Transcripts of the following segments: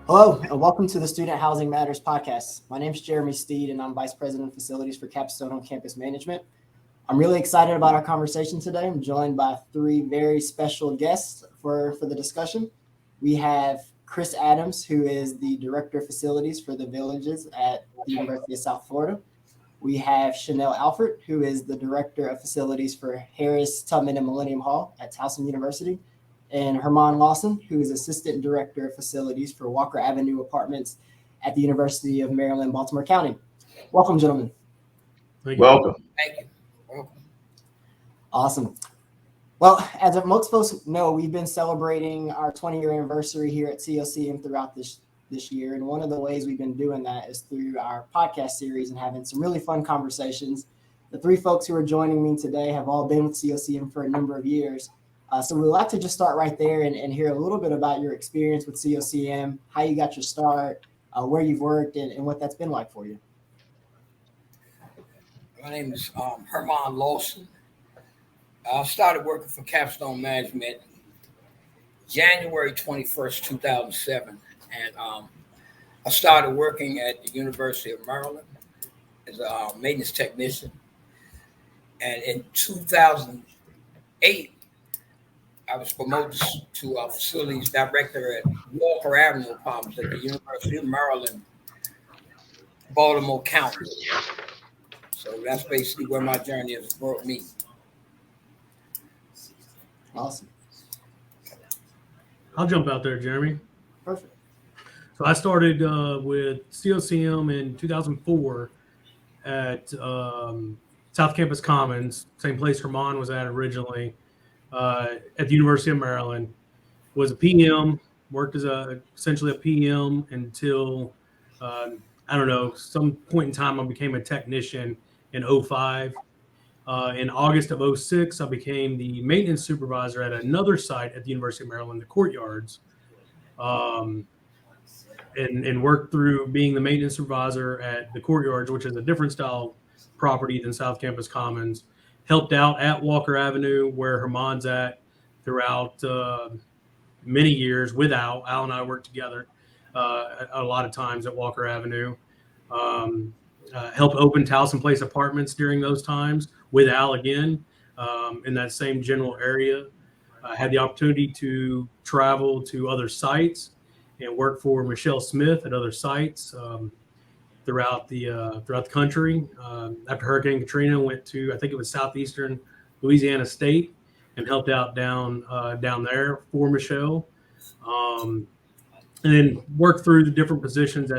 Hello, and welcome to the Student Housing Matters podcast. My name is Jeremy Steed, and I'm Vice President of Facilities for Capstone on Campus Management. I'm really excited about our conversation today. I'm joined by three very special guests for the discussion. We have Chris Adams, who is the Director of Facilities for the Villages at the University of South Florida. We have Chanel Alford, who is the Director of Facilities for Harris, Tubman, and Millennium Hall at Towson University, and Herman Lawson, who is Assistant Director of Facilities for Walker Avenue Apartments at the University of Maryland, Baltimore County. Welcome, gentlemen. Welcome. Thank you. Welcome. Awesome. Well, as most folks know, we've been celebrating our 20-year anniversary here at COCM throughout this year. And one of the ways we've been doing that is through our podcast series and having some really fun conversations. The three folks who are joining me today have all been with COCM for a number of years. So we'd like to just start right there and hear a little bit about your experience with COCM, how you got your start, where you've worked, and what that's been like for you. My name is Herman Lawson. I started working for Capstone Management January 21st, 2007. And I started working at the University of Maryland as a maintenance technician. And in 2008, I was promoted to facilities director at Walker Avenue Apartments at the University of Maryland, Baltimore County. So that's basically where my journey has brought me. Awesome. I'll jump out there, Jeremy. Perfect. So I started with COCM in 2004 at South Campus Commons, same place Herman was at originally. At the University of Maryland, was a PM, worked as essentially a PM until, some point in time I became a technician in 2005. In August of 2006, I became the maintenance supervisor at another site at the University of Maryland, the Courtyards, and worked through being the maintenance supervisor at the Courtyards, which is a different style property than South Campus Commons. Helped out at Walker Avenue, where Herman's at, throughout many years with Al. Al and I worked together a lot of times at Walker Avenue. Helped open Towson Place Apartments during those times with Al again in that same general area. I had the opportunity to travel to other sites and work for Michelle Smith at other sites throughout the country. After Hurricane Katrina, went to, I think it was southeastern Louisiana State, and helped out down there for Michelle, and then worked through the different positions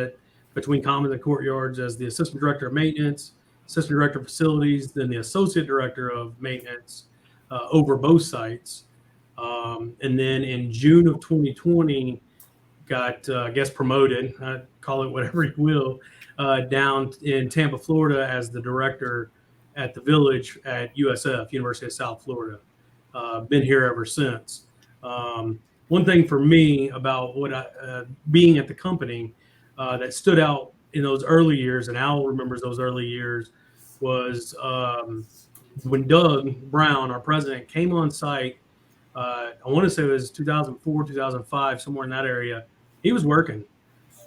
between Commons and Courtyards as the assistant director of maintenance, assistant director of facilities, then the associate director of maintenance over both sites, and then in June of 2020 got promoted. Call it whatever you will. Down in Tampa, Florida, as the director at the Village at USF, University of South Florida. Been here ever since. One thing for me about being at the company that stood out in those early years, and Al remembers those early years, was when Doug Brown, our president, came on site. I want to say it was 2004, 2005, somewhere in that area. He was working.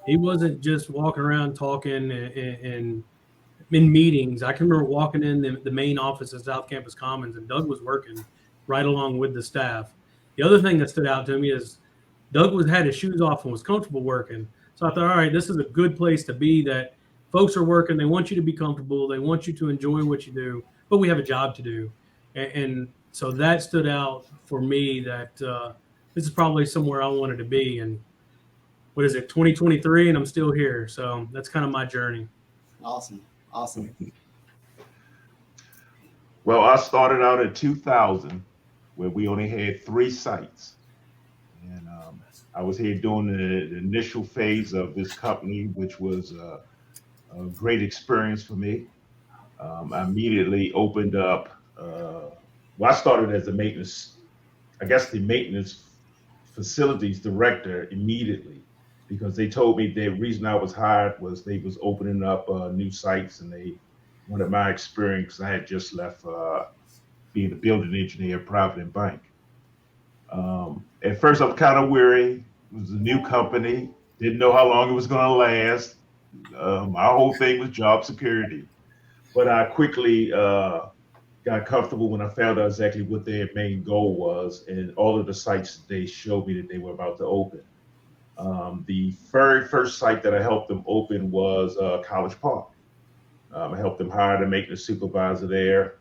He wasn't just walking around talking and in meetings. I can remember walking in the main office at South Campus Commons, and Doug was working right along with the staff. The other thing that stood out to me is Doug had his shoes off and was comfortable working. So I thought, all right, this is a good place to be, that folks are working. They want you to be comfortable. They want you to enjoy what you do, but we have a job to do. And so that stood out for me, that this is probably somewhere I wanted to be. And what is it, 2023, and I'm still here. So that's kind of my journey. Awesome. Well, I started out in 2000, where we only had 3 sites. And I was here during the initial phase of this company, which was a great experience for me. I immediately opened up, I started as the maintenance facilities director immediately, because they told me the reason I was hired was they was opening up new sites, and they wanted my experience. I had just left being a building engineer at Provident Bank. At first, I was kind of weary. It was a new company. Didn't know how long it was going to last. My whole thing was job security, but I quickly got comfortable when I found out exactly what their main goal was, and all of the sites they showed me that they were about to open. The very first site that I helped them open was College Park. I helped them hire the maintenance supervisor there,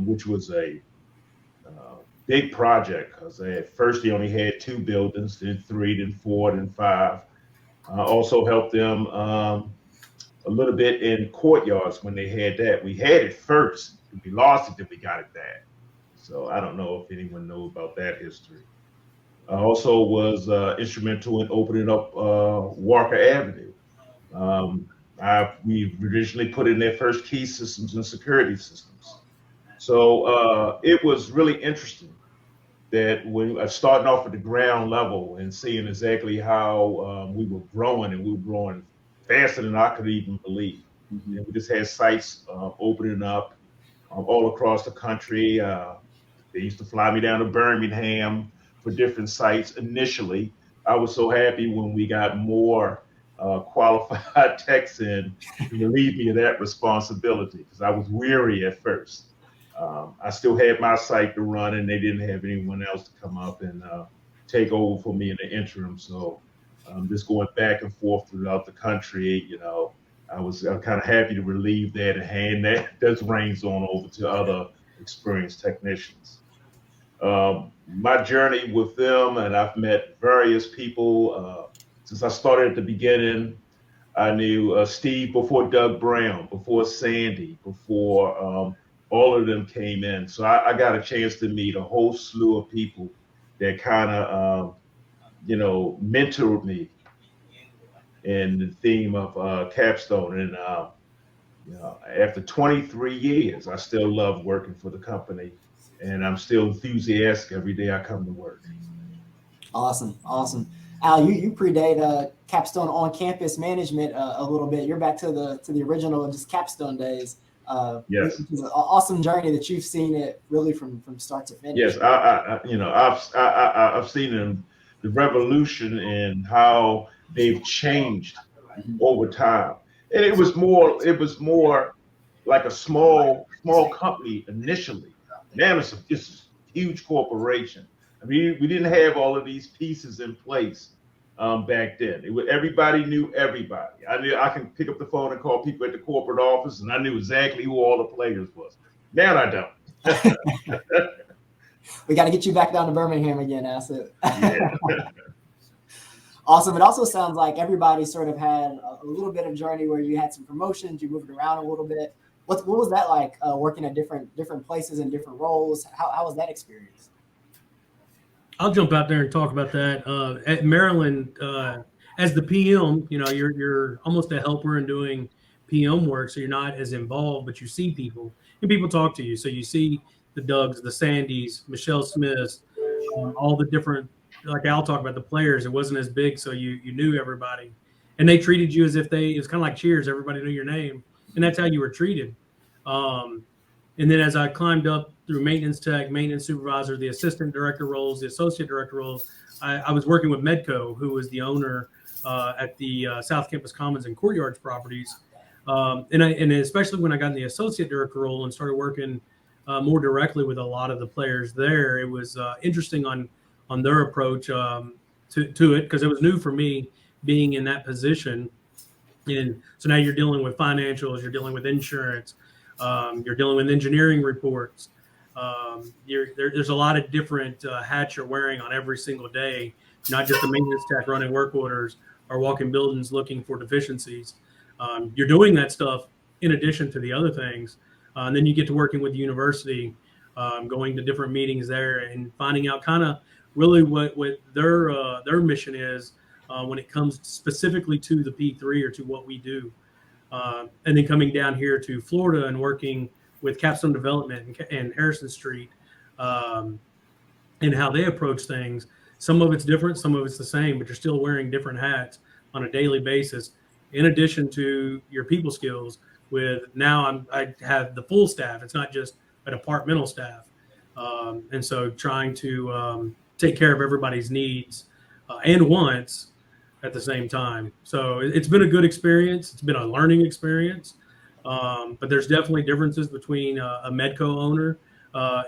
which was a big project because at first they only had 2 buildings, then 3, then 4, then 5. Also helped them a little bit in courtyards when they had that. We had it first, we lost it, then we got it back. So I don't know if anyone knows about that history. I also was instrumental in opening up Walker Avenue. We originally put in their first key systems and security systems. So it was really interesting that when starting off at the ground level and seeing exactly how we were growing, and we were growing faster than I could even believe. Mm-hmm. And we just had sites opening up all across the country. They used to fly me down to Birmingham for different sites initially. I was so happy when we got more qualified techs in to relieve me of that responsibility, because I was weary at first. I still had my site to run, and they didn't have anyone else to come up and take over for me in the interim. So just going back and forth throughout the country, I was kind of happy to relieve that and hand those reins on over to other experienced technicians. My journey with them, and I've met various people since I started at the beginning. I knew Steve before Doug Brown, before Sandy, before all of them came in. So I got a chance to meet a whole slew of people that kind of, mentored me in the theme of Capstone. And after 23 years, I still love working for the company, and I'm still enthusiastic every day I come to work. Awesome. Al, you predate Capstone on campus management a little bit. You're back to the original just Capstone days. Yes, it's an awesome journey that you've seen it really from start to finish. yes, I've seen the revolution in how they've changed over time, and it was more like a small company initially. Now it's a huge corporation. I mean, we didn't have all of these pieces in place back then. Everybody knew everybody. I can pick up the phone and call people at the corporate office, and I knew exactly who all the players was. Now I don't. We got to get you back down to Birmingham again, Asset. Yeah. Awesome. It also sounds like everybody sort of had a little bit of journey where you had some promotions, you moved around a little bit. What was that like working at different places and different roles? How was that experience? I'll jump out there and talk about that. At Maryland, as the PM, you're almost a helper in doing PM work, so you're not as involved, but you see people and people talk to you. So you see the Dougs, the Sandys, Michelle Smiths, all the different, like Al talked about the players. It wasn't as big, so you knew everybody, and they treated you as if it was kind of like Cheers. Everybody knew your name, and that's how you were treated. And then as I climbed up through maintenance tech, maintenance supervisor, the assistant director roles, the associate director roles, I was working with Medco, who was the owner at the South Campus Commons and Courtyards properties. And especially when I got in the associate director role and started working more directly with a lot of the players there, it was interesting on their approach to it, because it was new for me being in that position. And so now you're dealing with financials, you're dealing with insurance, you're dealing with engineering reports. There's a lot of different hats you're wearing on every single day, not just the maintenance tech running work orders or walking buildings looking for deficiencies. You're doing that stuff in addition to the other things. And then you get to working with the university, going to different meetings there and finding out kind of really what their mission is when it comes specifically to the P3 or to what we do. And then coming down here to Florida and working with Capstone Development and Harrison Street, and how they approach things. Some of it's different, some of it's the same, but you're still wearing different hats on a daily basis. In addition to your people skills, with now I have the full staff. It's not just a departmental staff, and so trying to take care of everybody's needs and wants, at the same time. So it's been a good experience. It's been a learning experience. But there's definitely differences between a Medco owner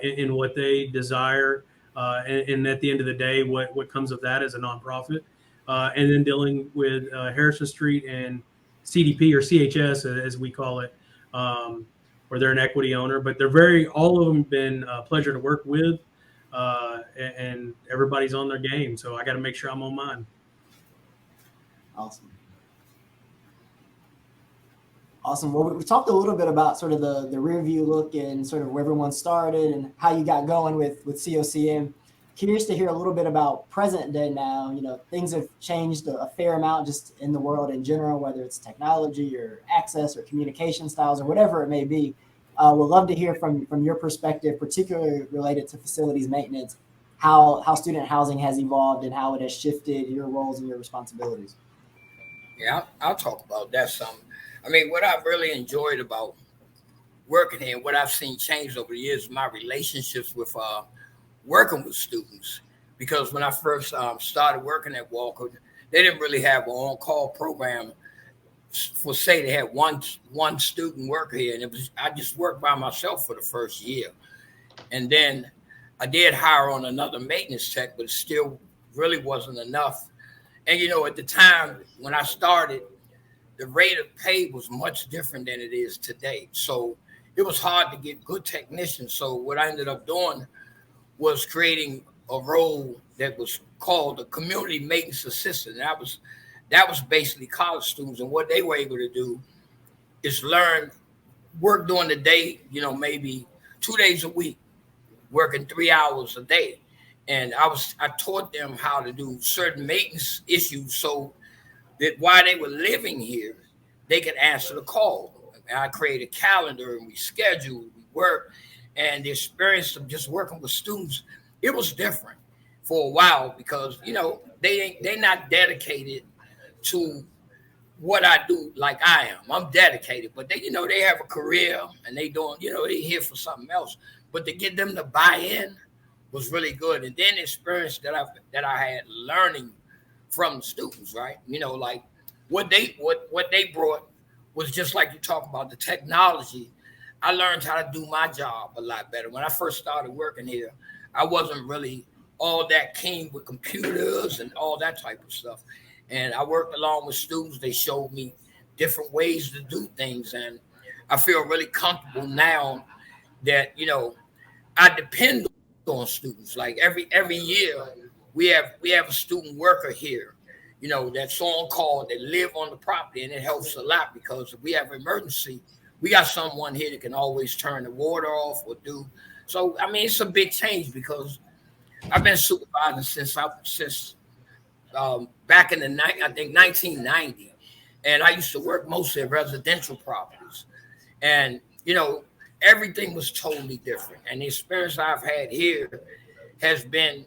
in what they desire, and at the end of the day, what comes of that as a nonprofit, and then dealing with Harrison Street and CDP or CHS as we call it, where they're an equity owner. But all of them been a pleasure to work with, and everybody's on their game. So I got to make sure I'm on mine. Awesome. Well, we talked a little bit about sort of the rear view look and sort of where everyone started and how you got going with COCM. Curious to hear a little bit about present day now. Things have changed a fair amount just in the world in general, whether it's technology or access or communication styles or whatever it may be. We'd love to hear from your perspective, particularly related to facilities maintenance, how student housing has evolved and how it has shifted your roles and your responsibilities. Yeah, I'll talk about that some. I mean, what I've really enjoyed about working here, what I've seen change over the years, my relationships with working with students. Because when I first started working at Walker, they didn't really have an on-call program. For say they had one student worker here, and I just worked by myself for the first year, and then I did hire on another maintenance tech, but it still really wasn't enough. And at the time when I started, the rate of pay was much different than it is today. So it was hard to get good technicians. So what I ended up doing was creating a role that was called a community maintenance assistant. And that was basically college students. And what they were able to do is work during the day, maybe 2 days a week, working 3 hours a day. And I taught them how to do certain maintenance issues so that while they were living here, they could answer the call. And I created a calendar and we scheduled, we worked, and the experience of just working with students, it was different for a while because, they're not dedicated to what I do like I am. I'm dedicated, but they have a career and they doing, they here for something else. But to get them to buy in was really good. And then the experience that I had learning from the students, right? Like what they brought was just like you talk about the technology. I learned how to do my job a lot better. When I first started working here, I wasn't really all that keen with computers and all that type of stuff. And I worked along with students. They showed me different ways to do things. And I feel really comfortable now that, I depend on students. Like every year we have a student worker here, that's on call, that live on the property, and it helps a lot because if we have an emergency, we got someone here that can always turn the water off or do. So, I mean, it's a big change because I've been supervising since back in the 1990, and I used to work mostly at residential properties, and everything was totally different. And the experience I've had here has been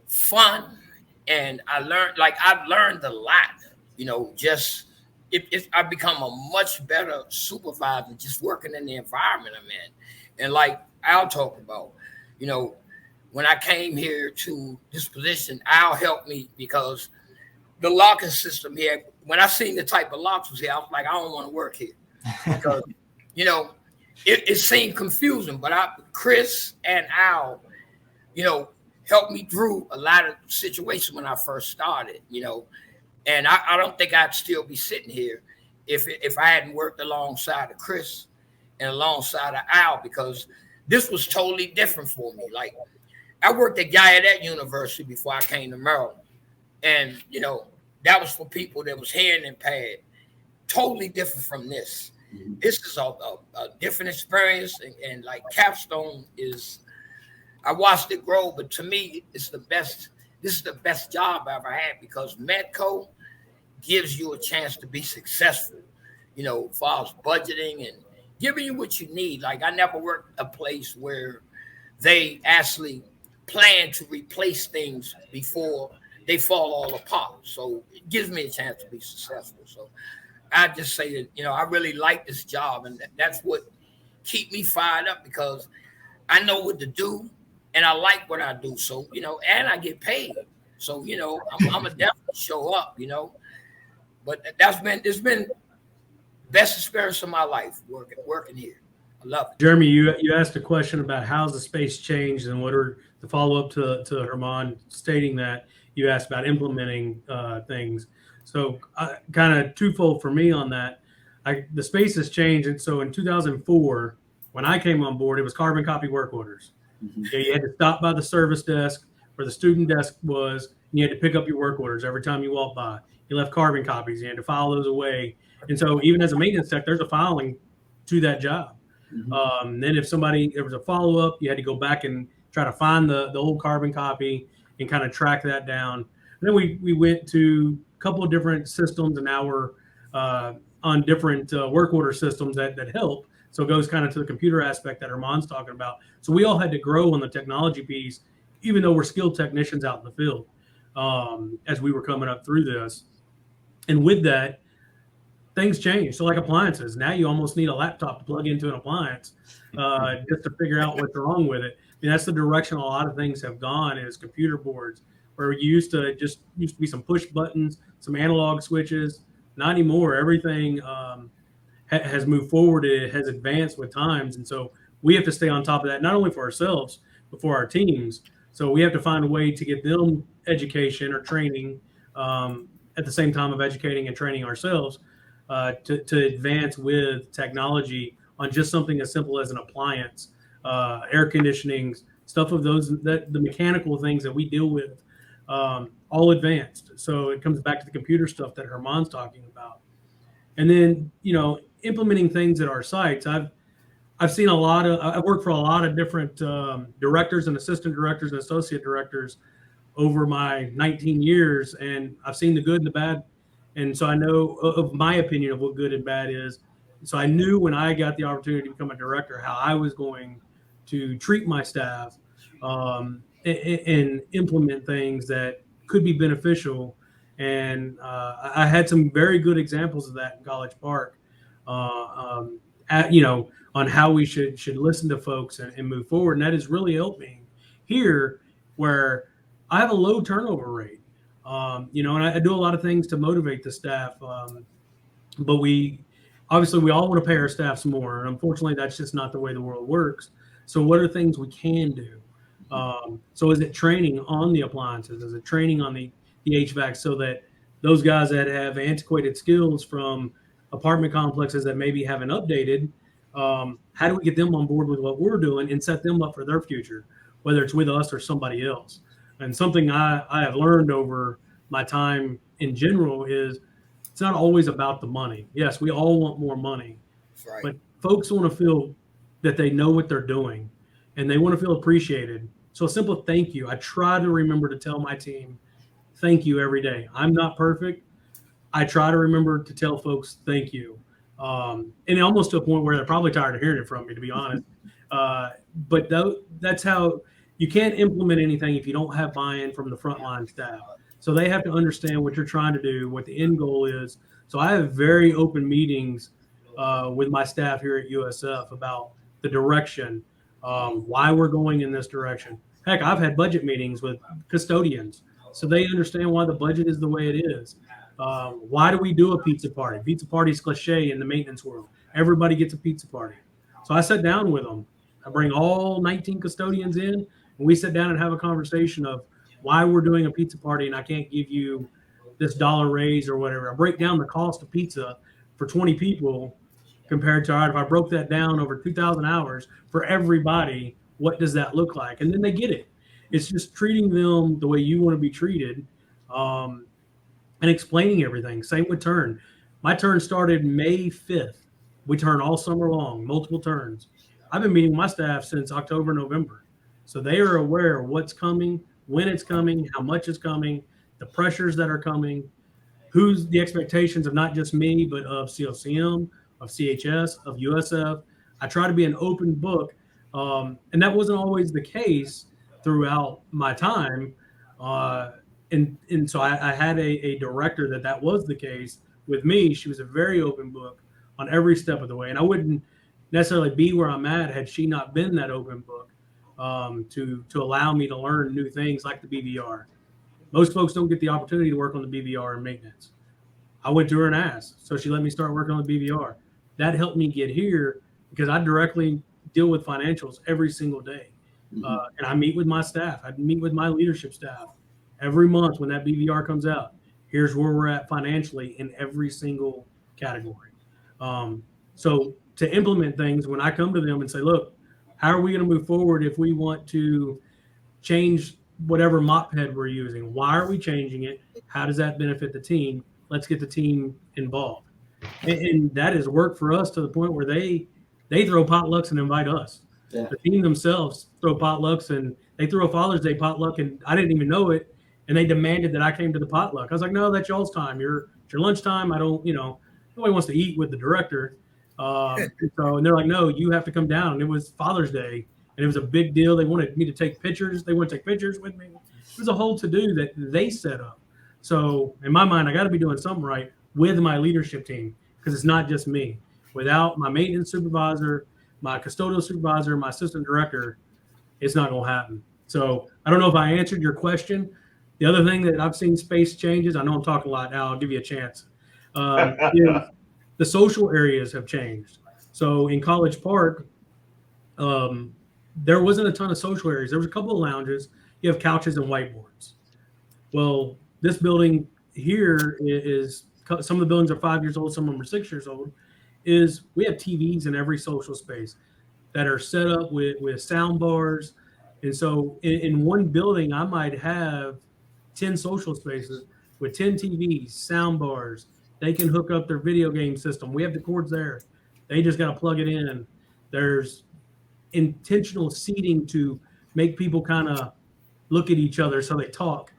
fun, and I've learned a lot. I've become a much better supervisor just working in the environment I'm in. And like Al talked about, when I came here to this position, Al helped me because the locking system here, when I seen the type of locks was here, I was like, I don't want to work here because, it seemed confusing, but Chris and Al, helped me through a lot of situations when I first started, and I don't think I'd still be sitting here if I hadn't worked alongside of Chris and alongside of Al, because this was totally different for me. Like I worked at Gallaudet University before I came to Maryland, and that was for people that was hearing impaired, totally different from this. This is a different experience, and like Capstone is, I watched it grow, but to me, it's the best. This is the best job I ever had because Medco gives you a chance to be successful, as far as budgeting and giving you what you need. Like I never worked a place where they actually plan to replace things before they fall all apart. So it gives me a chance to be successful. So I just say that, I really like this job, and that's what keep me fired up because I know what to do and I like what I do. So, and I get paid. So, I'm a definitely show up, but it's been best experience of my life working here. I love it. Jeremy, you asked a question about how's the space changed and what are the follow up to Herman stating that you asked about implementing things. So kind of twofold for me on that. The space has changed. And so in 2004, when I came on board, it was carbon copy work orders. Mm-hmm. You had to stop by the service desk where the student desk was, and you had to pick up your work orders every time you walked by. You left carbon copies. You had to file those away. And so even as a maintenance tech, there's a filing to that job. Mm-hmm. Then if there was a follow-up, you had to go back and try to find the old carbon copy and kind of track that down. And then we went to a couple of different systems, and now we're on different work order systems that help. So it goes kind of to the computer aspect that Herman's talking about. So we all had to grow on the technology piece, even though we're skilled technicians out in the field, as we were coming up through this. And with that, things change. So like appliances, now you almost need a laptop to plug into an appliance just to figure out what's wrong with it. I mean, that's the direction a lot of things have gone, is computer boards, where you used to be some push buttons, some analog switches. Not anymore. Everything has moved forward. It has advanced with times. And so we have to stay on top of that, not only for ourselves, but for our teams. So we have to find a way to get them education or training at the same time of educating and training ourselves to advance with technology on just something as simple as an appliance, air conditioning, stuff of those, that the mechanical things that we deal with, all advanced. So it comes back to the computer stuff that Herman's talking about. And then, implementing things at our sites. I've seen I've worked for a lot of different directors and assistant directors and associate directors over my 19 years, and I've seen the good and the bad. And so I know of my opinion of what good and bad is. So I knew when I got the opportunity to become a director how I was going to treat my staff and implement things that could be beneficial. And I had some very good examples of that in College Park, on how we should listen to folks and move forward. And that has really helped me here, where I have a low turnover rate. And I do a lot of things to motivate the staff. But we all want to pay our staffs more. And unfortunately, that's just not the way the world works. So what are things we can do? So is it training on the appliances? Is it training on the HVAC, so that those guys that have antiquated skills from apartment complexes that maybe haven't updated, how do we get them on board with what we're doing and set them up for their future, whether it's with us or somebody else? And something I have learned over my time in general is it's not always about the money. Yes, we all want more money, Right. but folks want to feel that they know what they're doing and they want to feel appreciated. So a simple thank you. I try to remember to tell my team, thank you every day. I'm not perfect. I try to remember to tell folks thank you. And almost to a point where they're probably tired of hearing it from me, to be honest. But that's how you can't implement anything if you don't have buy-in from the frontline staff. So they have to understand what you're trying to do, what the end goal is. So I have very open meetings with my staff here at USF about the direction, why we're going in this direction. Heck, I've had budget meetings with custodians, so they understand why the budget is the way it is. Why do we do a pizza party? Pizza party is cliche in the maintenance world. Everybody gets a pizza party. So I sat down with them. I bring all 19 custodians in, and we sit down and have a conversation of why we're doing a pizza party, and I can't give you this dollar raise or whatever. I break down the cost of pizza for 20 people compared to, all right, if I broke that down over 2,000 hours for everybody, what does that look like? And then they get it. It's just treating them the way you want to be treated, and explaining everything. Same with turn. My turn started May 5th. We turn all summer long, multiple turns. I've been meeting my staff since October, November. So they are aware of what's coming, when it's coming, how much is coming, the pressures that are coming, who's the expectations of not just me, but of COCM, of CHS, of USF. I try to be an open book. And that wasn't always the case throughout my time. And so I had a director that was the case with me. She was a very open book on every step of the way. And I wouldn't necessarily be where I'm at had she not been that open book, to allow me to learn new things like the BVR. Most folks don't get the opportunity to work on the BVR and maintenance. I went to her and asked, so she let me start working on the BVR. That helped me get here because I directly deal with financials every single day. And I meet with my staff. I meet with my leadership staff every month when that BVR comes out. Here's where we're at financially in every single category. So to implement things, when I come to them and say, look, how are we going to move forward if we want to change whatever mop head we're using? Why are we changing it? How does that benefit the team? Let's get the team involved. And that has worked for us to the point where they throw potlucks and invite us. Yeah. The team themselves throw potlucks, and they threw a Father's Day potluck, and I didn't even know it. And they demanded that I came to the potluck. I was like, no, that's y'all's time. It's your lunchtime. I don't, nobody wants to eat with the director. And they're like, no, you have to come down. And it was Father's Day, and it was a big deal. They wanted me to take pictures. They want to take pictures with me. It was a whole to-do that they set up. So in my mind, I got to be doing something right with my leadership team, because it's not just me. Without my maintenance supervisor, my custodial supervisor, my assistant director, it's not going to happen. So I don't know if I answered your question. The other thing that I've seen space changes, I know I'm talking a lot now, I'll give you a chance, is the social areas have changed. So in College Park, there wasn't a ton of social areas. There was a couple of lounges. You have couches and whiteboards. Well, this building here is, some of the buildings are 5 years old, some of them are 6 years old, is we have TVs in every social space that are set up with sound bars. And so in one building, I might have 10 social spaces with 10 TVs, sound bars. They can hook up their video game system. We have the cords there. They just got to plug it in. There's intentional seating to make people kind of look at each other so they talk.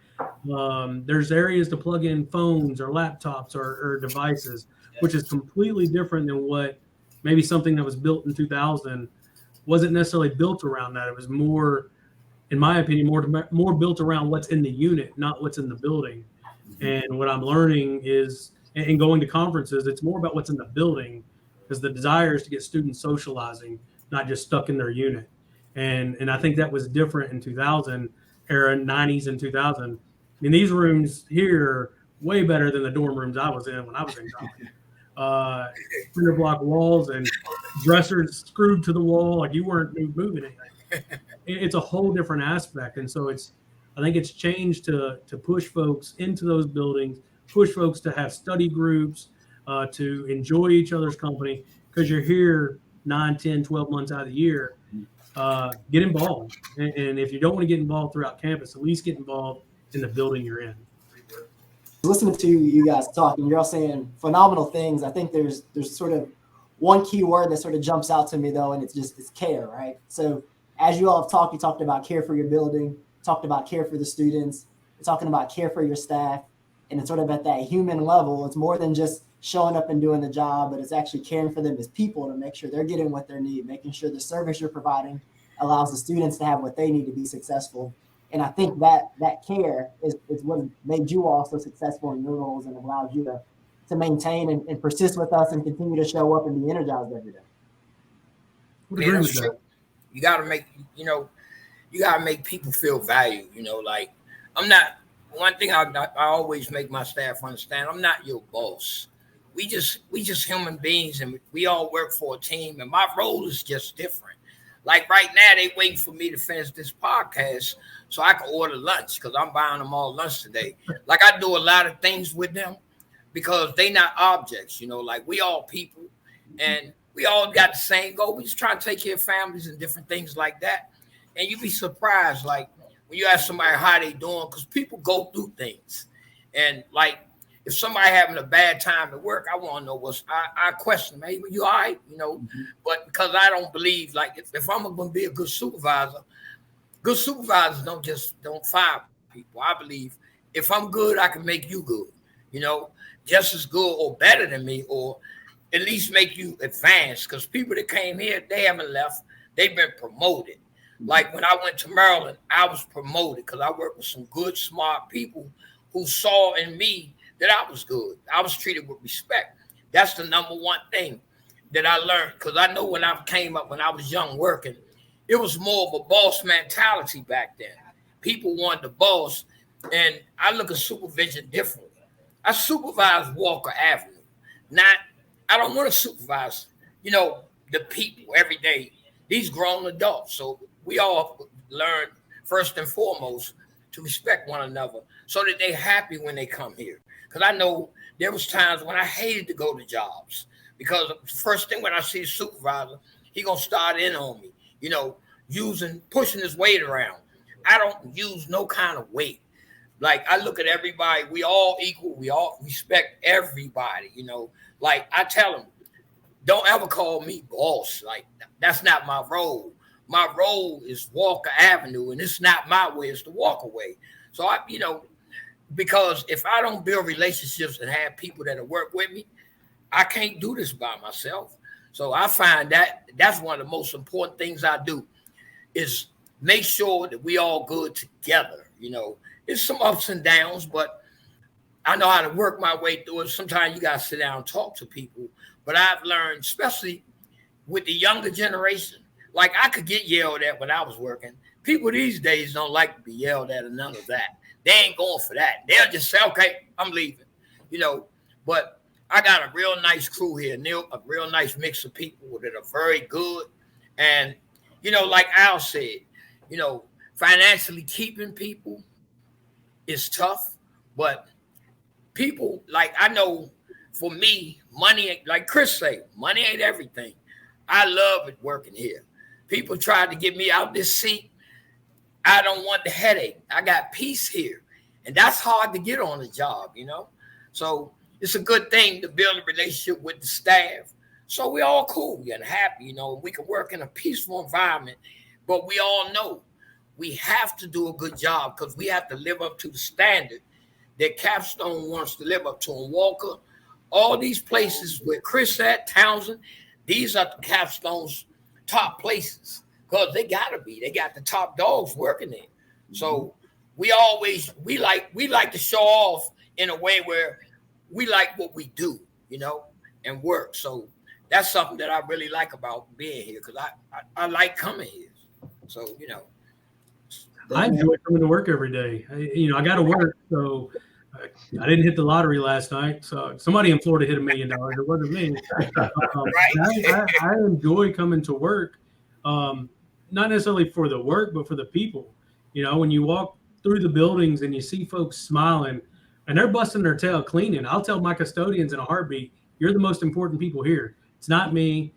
There's areas to plug in phones or laptops or devices, which is completely different than what maybe something that was built in 2000 wasn't necessarily built around that. It was more, in my opinion, more built around what's in the unit, not what's in the building. And what I'm learning is, and going to conferences, it's more about what's in the building, because the desire is to get students socializing, not just stuck in their unit. And I think that was different in 2000 era, 90s and 2000. I mean, these rooms here are way better than the dorm rooms I was in when I was in college. Cinder block walls and dressers screwed to the wall, like you weren't moving anything. It's a whole different aspect. And so I think it's changed to push folks into those buildings, push folks to have study groups, to enjoy each other's company, because you're here 9, 10, 12 months out of the year. Get involved. And if you don't want to get involved throughout campus, at least get involved in the building you're in. Listening to you guys talk, and you're all saying phenomenal things. I think there's sort of one key word that sort of jumps out to me, though, and it's care, right? So as you all have talked, you talked about care for your building, talked about care for the students, you're talking about care for your staff, and it's sort of at that human level. It's more than just showing up and doing the job, but it's actually caring for them as people to make sure they're getting what they need, making sure the service you're providing allows the students to have what they need to be successful. And I think that care is what made you all so successful in your roles and allowed you to maintain and persist with us and continue to show up and be energized every day. Yeah, that's true. You gotta make people feel valued. Like one thing I always make my staff understand, I'm not your boss. We just human beings, and we all work for a team, and my role is just different. Like right now, they waiting for me to finish this podcast so I can order lunch, because I'm buying them all lunch today. Like I do a lot of things with them because they not objects, like we all people, and we all got the same goal. We just trying to take care of families and different things like that. And you'd be surprised, like when you ask somebody how they doing, because people go through things. And like if somebody having a bad time at work, I want to know I question them, hey, you all right? But because I don't believe, like if I'm going to be a good supervisors don't fire people. I believe if I'm good, I can make you good, just as good or better than me, or at least make you advance. Because people that came here, they haven't left. They've been promoted. Like when I went to Maryland, I was promoted because I worked with some good, smart people who saw in me that I was good. I was treated with respect. That's the number one thing that I learned, because I know when I came up, when I was young working, it was more of a boss mentality back then. People wanted the boss, And I look at supervision differently. I supervise Walker Avenue. I don't want to supervise, the people every day. These grown adults. So we all learn first and foremost to respect one another so that they're happy when they come here. Because I know there was times when I hated to go to jobs because the first thing when I see a supervisor, he gonna start in on me, pushing his weight around. I don't use no kind of weight. Like I look at everybody, we all equal, we all respect everybody, Like I tell them, don't ever call me boss. Like that's not my role. My role is Walker Avenue, and it's not my way, it's the Walker way. So because if I don't build relationships and have people that work with me, I can't do this by myself. So I find that that's one of the most important things I do is make sure that we all good together. It's some ups and downs, but I know how to work my way through it. Sometimes you got to sit down and talk to people. But I've learned, especially with the younger generation, like I could get yelled at when I was working. People these days don't like to be yelled at or none of that. They ain't going for that. They'll just say, okay, I'm leaving, But I got a real nice crew here, a real nice mix of people that are very good. And, like Al said, financially keeping people is tough. But people, like I know for me, money, like Chris say, money ain't everything. I love it working here. People tried to get me out this seat. I don't want the headache. I got peace here. And that's hard to get on a job, So it's a good thing to build a relationship with the staff. So we all cool and happy, we can work in a peaceful environment. But we all know we have to do a good job because we have to live up to the standard that Capstone wants to live up to. And Walker, all these places where Chris at, Townsend, these are the Capstone's top places because they gotta be. They got the top dogs working there. So we like to show off in a way where we like what we do, and work. So that's something that I really like about being here because I like coming here. So, I enjoy coming to work every day. I got to work, so I didn't hit the lottery last night. So somebody in Florida hit $1 million. It wasn't me. I enjoy coming to work, not necessarily for the work, but for the people. When you walk through the buildings and you see folks smiling and they're busting their tail cleaning, I'll tell my custodians in a heartbeat, you're the most important people here. It's not me.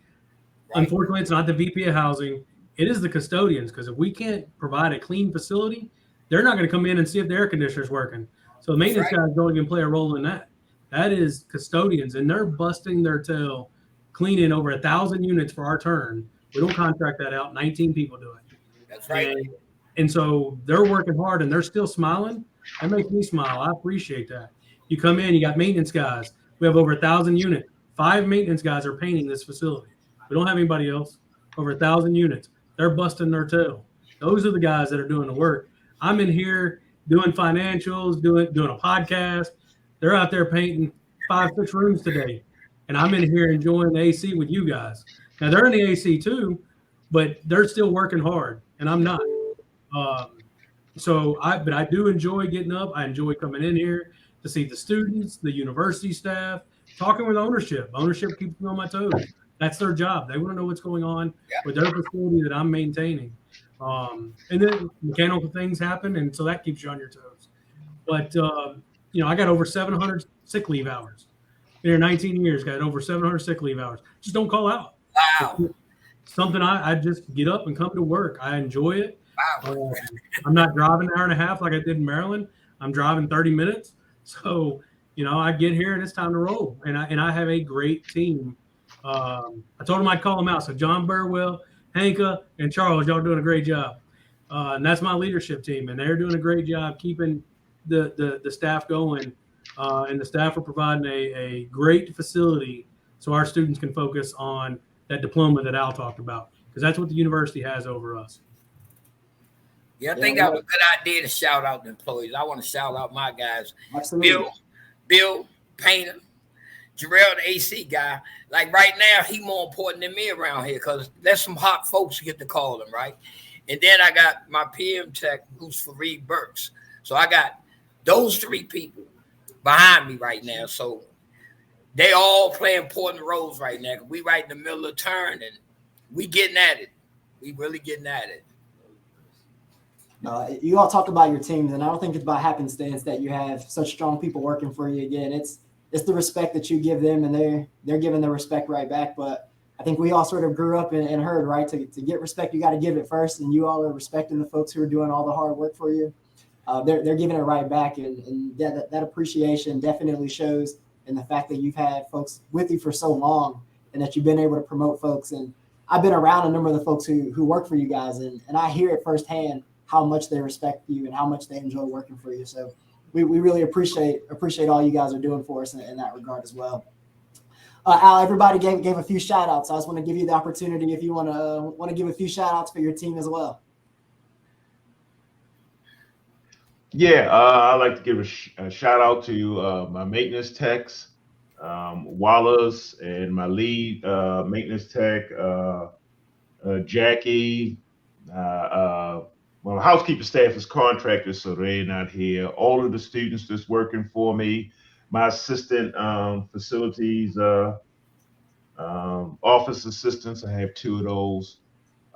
Right. Unfortunately, it's not the VP of housing. It is the custodians, because if we can't provide a clean facility, they're not going to come in and see if the air conditioner's working. So the maintenance guys don't even play a role in that. That is custodians, and they're busting their tail cleaning over 1,000 units for our turn. We don't contract that out. 19 people do it. That's right. And so they're working hard, and they're still smiling. That makes me smile. I appreciate that. You come in, you got maintenance guys. We have over 1,000 units. 5 maintenance guys are painting this facility. We don't have anybody else. Over 1,000 units. They're busting their tail. Those are the guys that are doing the work. I'm in here doing financials, doing a podcast. They're out there painting 5-6 rooms today. And I'm in here enjoying the AC with you guys. Now, they're in the AC too, but they're still working hard, and I'm not. But I do enjoy getting up. I enjoy coming in here to see the students, the university staff, talking with ownership. Ownership keeps me on my toes. That's their job. They want to know what's going on with their facility that I'm maintaining. And then mechanical things happen, and so that keeps you on your toes. But, I got over 700 sick leave hours. Been here 19 years, got over 700 sick leave hours. Just don't call out. Wow. Something I just get up and come to work. I enjoy it. Wow. I'm not driving an hour and a half like I did in Maryland. I'm driving 30 minutes. So, I get here and it's time to roll. And I have a great team. I told them I'd call them out. So John Burwell, Hanka, and Charles, y'all doing a great job. And that's my leadership team. And they're doing a great job keeping the staff going. And the staff are providing a great facility so our students can focus on that diploma that Al talked about. Because that's what the university has over us. Yeah, I think that was a good idea to shout out the employees. I want to shout out my guys. Absolutely. Bill Painter, Jarrell, the AC guy. Like right now, he more important than me around here because there's some hot folks who get to call him, right? And then I got my PM tech, who's Fareed Burks. So I got those three people behind me right now. So they all play important roles right now. We right in the middle of the turn, and we getting at it. We really getting at it. You all talk about your teams, and I don't think it's by happenstance that you have such strong people working for you. Again, it's the respect that you give them, and they're giving the respect right back. But I think we all sort of grew up and heard, right, to get respect, you got to give it first, and you all are respecting the folks who are doing all the hard work for you. They're giving it right back, and that appreciation definitely shows in the fact that you've had folks with you for so long, and that you've been able to promote folks. And I've been around a number of the folks who work for you guys, and I hear it firsthand how much they respect you and how much they enjoy working for you. So we really appreciate all you guys are doing for us in that regard as well. Al, everybody gave a few shout outs. I just want to give you the opportunity if you want to give a few shout outs for your team as well. Yeah, I'd like to give a shout out to my maintenance techs, Wallace, and my lead maintenance tech, Jackie. Well, housekeeping staff is contractors, so they're not here. All of the students that's working for me, my assistant facilities office assistants, I have 2 of those,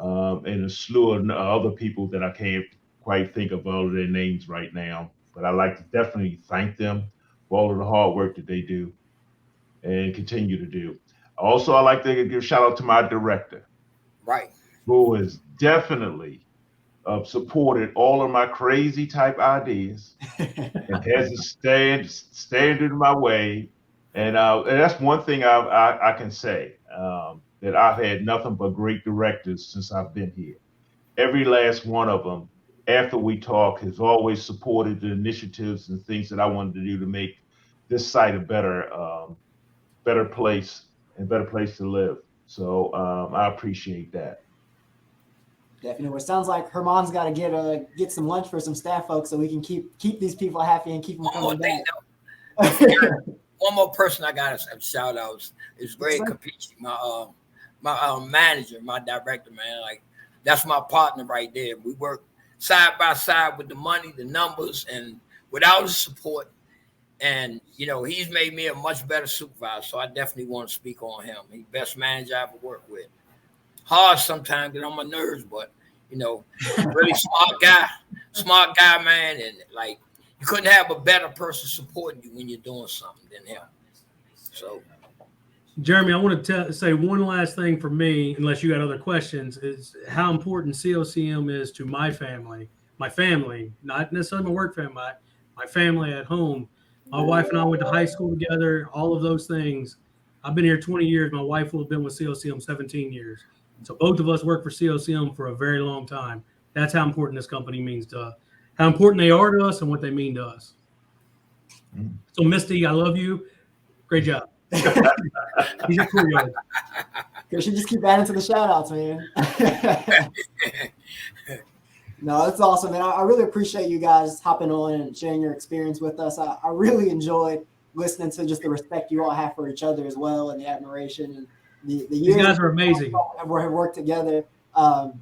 and a slew of other people that I can't quite think of all of their names right now. But I like to definitely thank them for all of the hard work that they do and continue to do. Also, I like to give a shout out to my director, Right. who is definitely supported all of my crazy type ideas and has a standard in my way. And that's one thing I can say, that I've had nothing but great directors since I've been here. Every last one of them, after we talk, has always supported the initiatives and things that I wanted to do to make this site a better place and better place to live. So I appreciate that. Definitely. Well, it sounds like Herman's got to get some lunch for some staff folks so we can keep these people happy and keep them coming back. One more person I got to shout out is Greg Capici, my manager, my director, man. Like, that's my partner right there. We work side by side with the money, the numbers, and without his support. And, he's made me a much better supervisor. So I definitely want to speak on him. He's the best manager I ever worked with. Hard sometimes, get on my nerves, but really smart guy, man. And like, you couldn't have a better person supporting you when you're doing something than him. So, Jeremy, I want to say one last thing for me, unless you got other questions, is how important COCM is to my family, not necessarily my work family, my family at home. My wife and I went to high school together, all of those things. I've been here 20 years. My wife will have been with COCM 17 years. So both of us work for COCM for a very long time. That's how important this company means to us, how important they are to us and what they mean to us. So Misty, I love you. Great job. He's a cool guy. You should just keep adding to the shout outs, man. No, that's awesome, man. I really appreciate you guys hopping on and sharing your experience with us. I really enjoyed listening to just the respect you all have for each other as well, and the admiration and the years. These guys are amazing. Have worked together.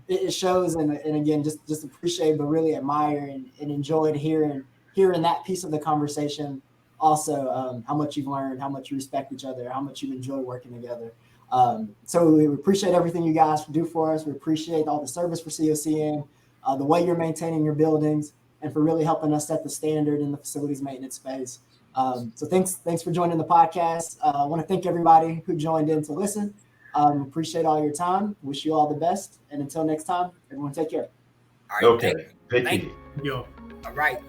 It shows, and again, just appreciate, but really admire and enjoyed hearing that piece of the conversation. Also, how much you've learned, how much you respect each other, how much you enjoy working together. So we appreciate everything you guys do for us. We appreciate all the service for COCM, the way you're maintaining your buildings, and for really helping us set the standard in the facilities maintenance space. So thanks for joining the podcast. I want to thank everybody who joined in to listen. Appreciate all your time. Wish you all the best. And until next time, everyone take care. All right, Okay. thank you. Thank you. Yo. All right.